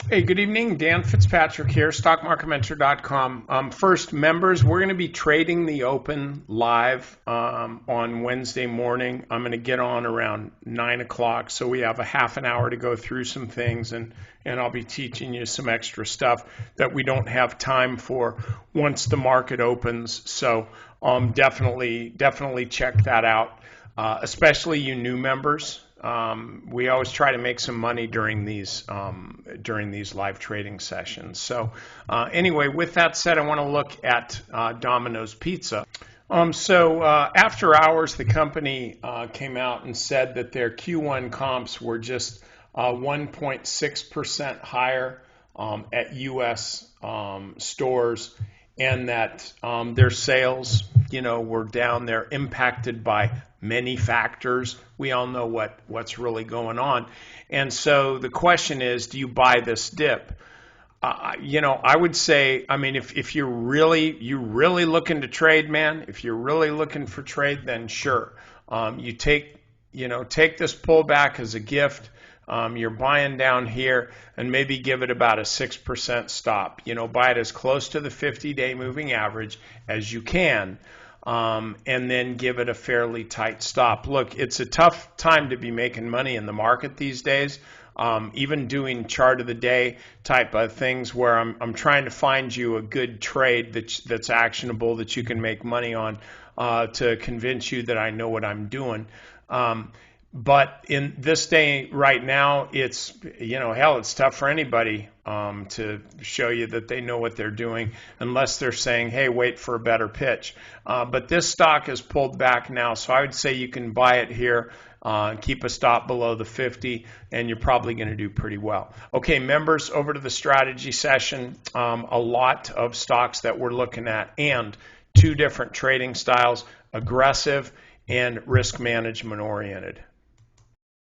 Hey, good evening. Dan Fitzpatrick here, stockmarketmentor.com. First, members, we're going to be trading the open live on Wednesday morning. I'm going to get on around 9 o'clock, so we have a half an hour to go through some things, and I'll be teaching you some extra stuff that we don't have time for once the market opens. So definitely check that out, especially you new members. We always try to make some money during these live trading sessions. So anyway, with that said, I want to look at Domino's Pizza. After hours, the company came out and said that their Q1 comps were just 1.6% higher at U.S. Stores, and that their sales, were down. They're impacted by many factors. We all know what's really going on. And so the question is, do you buy this dip? I would say, if you're really looking to trade, man, if you're really looking for trade, then sure. You take this pullback as a gift. You're buying down here and maybe give it about a 6% stop. Buy it as close to the 50-day moving average as you can. And then give it a fairly tight stop. Look, it's a tough time to be making money in the market these days. Even doing chart of the day type of things where I'm trying to find you a good trade that's actionable that you can make money on to convince you that I know what I'm doing. But in this day right now, it's, it's tough for anybody to show you that they know what they're doing unless they're saying, hey, wait for a better pitch. But this stock has pulled back now, so I would say you can buy it here, keep a stop below the 50, and you're probably going to do pretty well. Okay, members, over to the strategy session. A lot of stocks that we're looking at and two different trading styles, aggressive and risk management oriented.